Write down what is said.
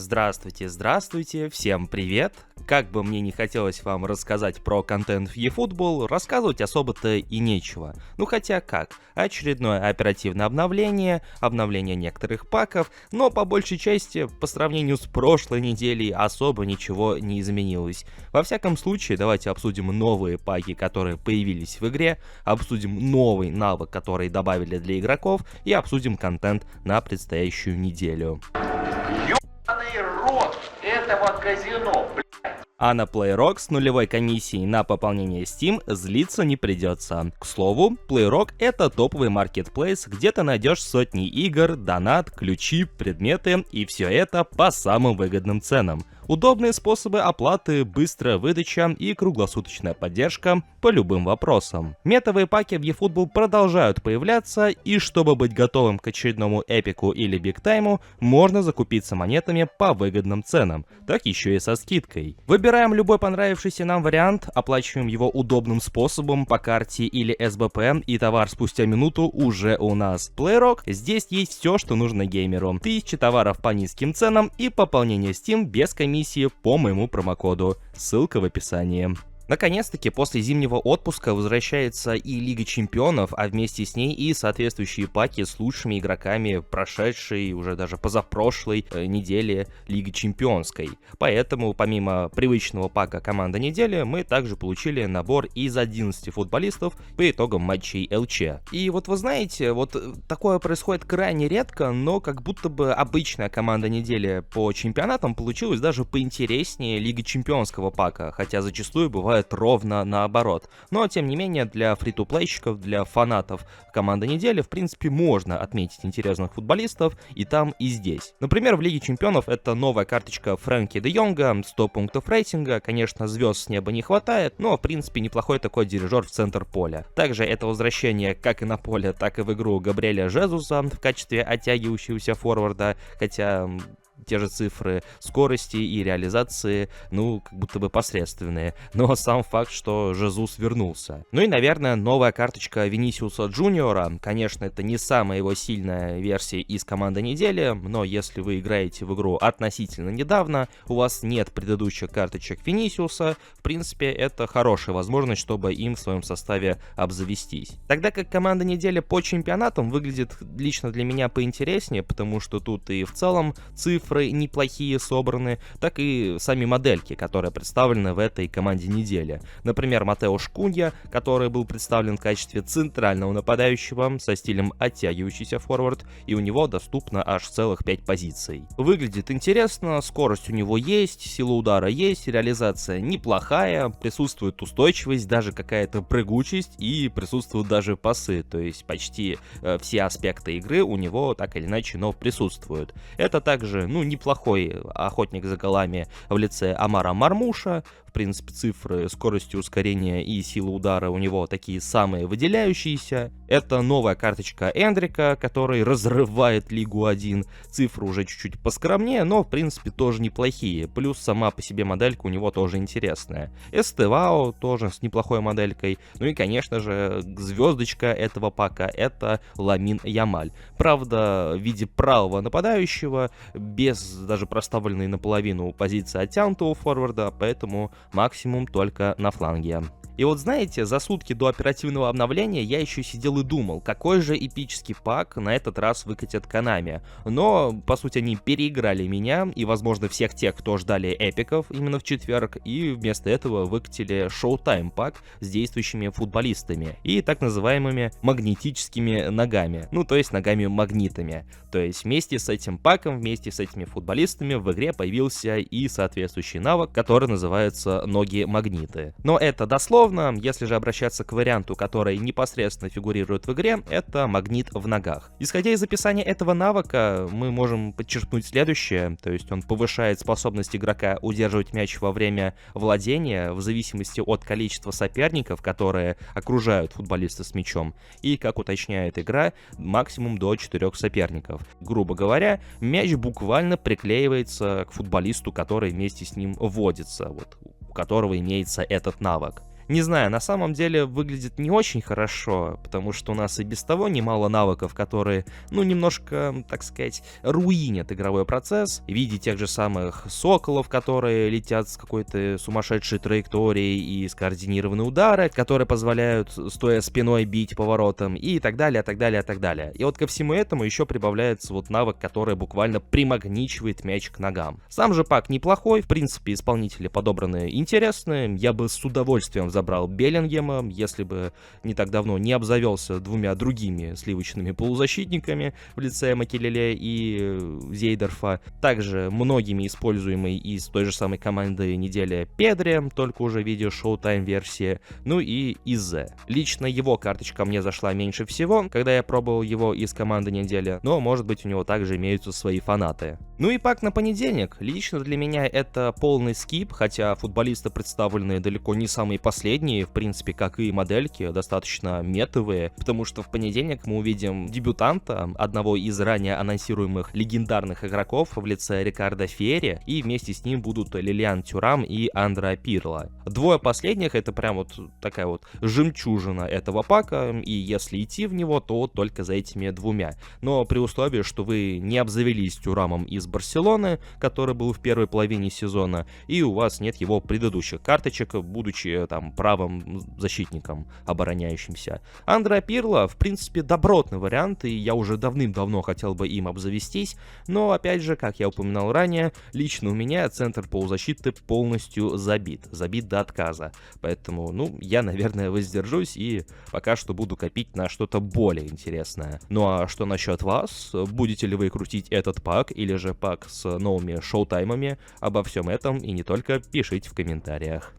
Здравствуйте, здравствуйте, всем привет! Как бы мне не хотелось вам рассказать про контент в eFootball, рассказывать особо-то и нечего. Ну хотя как, очередное оперативное обновление некоторых паков, но по большей части по сравнению с прошлой неделей особо ничего не изменилось. Во всяком случае, давайте обсудим новые паки, которые появились в игре, обсудим новый навык, который добавили для игроков, и обсудим контент на предстоящую неделю. Рот этого казино, А на PlayRock с нулевой комиссией на пополнение Steam злиться не придется. К слову, PlayRock — это топовый маркетплейс, где ты найдешь сотни игр, донат, ключи, предметы и все это по самым выгодным ценам. Удобные способы оплаты, быстрая выдача и круглосуточная поддержка по любым вопросам. Метовые паки в eFootball продолжают появляться, и чтобы быть готовым к очередному эпику или бигтайму, можно закупиться монетами по выгодным ценам, так еще и со скидкой. Выбираем любой понравившийся нам вариант, оплачиваем его удобным способом по карте или СБП, и товар спустя минуту уже у нас. PlayRock, здесь есть все, что нужно геймеру. 1000 товаров по низким ценам и пополнение Steam без комиссии по моему промокоду. Ссылка в описании. Наконец-таки после зимнего отпуска возвращается и Лига Чемпионов, а вместе с ней и соответствующие паки с лучшими игроками прошедшей, уже даже позапрошлой недели Лиги Чемпионской. Поэтому, помимо привычного пака «Команда недели», мы также получили набор из 11 футболистов по итогам матчей ЛЧ. И вот вы знаете, вот такое происходит крайне редко, но как будто бы обычная команда недели по чемпионатам получилась даже поинтереснее Лиги Чемпионского пака, хотя зачастую бывает ровно наоборот. Но, тем не менее, для фри-то-плейщиков, для фанатов команды недели, в принципе, можно отметить интересных футболистов и там, и здесь. Например, в Лиге Чемпионов это новая карточка Фрэнки де Йонга, 100 пунктов рейтинга, конечно, звезд с неба не хватает, но, в принципе, неплохой такой дирижер в центр поля. Также это возвращение как и на поле, так и в игру Габриэля Жезуса в качестве оттягивающегося форварда, хотя те же цифры скорости и реализации, ну, как будто бы посредственные. Но сам факт, что Жезус вернулся. Ну и, наверное, новая карточка Винисиуса Джуниора. Конечно, это не самая его сильная версия из команды недели, но если вы играете в игру относительно недавно, у вас нет предыдущих карточек Винисиуса, в принципе, это хорошая возможность, чтобы им в своем составе обзавестись. Тогда как команда недели по чемпионатам выглядит лично для меня поинтереснее, потому что тут и в целом цифры неплохие собраны, так и сами модельки, которые представлены в этой команде недели. Например, Матеуш Кунья, который был представлен в качестве центрального нападающего со стилем оттягивающийся форвард, и у него доступно аж целых 5 позиций. Выглядит интересно, скорость у него есть, сила удара есть, реализация неплохая, присутствует устойчивость, даже какая-то прыгучесть и присутствуют даже пасы, то есть почти все аспекты игры у него так или иначе, но присутствуют. Это также, неплохой охотник за голами в лице Омара Мармуша. В принципе, цифры скорости ускорения и силы удара у него такие самые выделяющиеся. Это новая карточка Эндрика, который разрывает Лигу 1. Цифры уже чуть-чуть поскромнее, но в принципе тоже неплохие. Плюс сама по себе моделька у него тоже интересная. Эстевао тоже с неплохой моделькой. Ну и, конечно же, звездочка этого пака — это Ламин Ямаль. Правда, в виде правого нападающего, без даже проставленной наполовину позиции оттянутого форварда, поэтому максимум только на фланге. И вот знаете, за сутки до оперативного обновления я еще сидел и думал, какой же эпический пак на этот раз выкатят Konami. Но, по сути, они переиграли меня и, возможно, всех тех, кто ждали эпиков именно в четверг, и вместо этого выкатили Showtime пак с действующими футболистами и так называемыми магнетическими ногами, то есть ногами-магнитами. То есть вместе с этим паком, вместе с этими футболистами в игре появился и соответствующий навык, который называется ноги-магниты. Но это дословно. Если же обращаться к варианту, который непосредственно фигурирует в игре, это магнит в ногах. Исходя из описания этого навыка, мы можем подчеркнуть следующее, то есть он повышает способность игрока удерживать мяч во время владения в зависимости от количества соперников, которые окружают футболиста с мячом, и, как уточняет игра, максимум до 4 соперников. Грубо говоря, мяч буквально приклеивается к футболисту, который вместе с ним вводится, у которого имеется этот навык. Не знаю, на самом деле выглядит не очень хорошо, потому что у нас и без того немало навыков, которые, немножко, так сказать, руинят игровой процесс. В виде тех же самых соколов, которые летят с какой-то сумасшедшей траекторией, и скоординированные удары, которые позволяют, стоя спиной, бить поворотом, и так далее, так далее, так далее. И вот ко всему этому еще прибавляется вот навык, который буквально примагничивает мяч к ногам. Сам же пак неплохой, в принципе, исполнители подобраны интересные. Я бы с удовольствием забрал Беллингема, если бы не так давно не обзавелся двумя другими сливочными полузащитниками в лице Макелеле и Зейдорфа. Также многими используемый из той же самой команды недели Педри, только уже в виде Showtime версии, ну и Изе. Лично его карточка мне зашла меньше всего, когда я пробовал его из команды недели, но может быть у него также имеются свои фанаты. Ну и пак на понедельник. Лично для меня это полный скип, хотя футболисты представлены далеко не самые последние, в принципе, как и модельки, достаточно метовые, потому что в понедельник мы увидим дебютанта, одного из ранее анонсируемых легендарных игроков в лице Рикардо Фьерри, и вместе с ним будут Лилиан Тюрам и Андреа Пирло. Двое последних — это прям вот такая вот жемчужина этого пака, и если идти в него, то только за этими двумя. Но при условии, что вы не обзавелись Тюрамом из Барселоны, который был в первой половине сезона, и у вас нет его предыдущих карточек, будучи там правым защитником, обороняющимся. Андреа Пирло, в принципе, добротный вариант, и я уже давным-давно хотел бы им обзавестись, но, опять же, как я упоминал ранее, лично у меня центр полузащиты полностью забит до отказа, поэтому, я, наверное, воздержусь и пока что буду копить на что-то более интересное. Ну а что насчет вас? Будете ли вы крутить этот пак или же пак с новыми шоу-таймами? Обо всем этом и не только пишите в комментариях.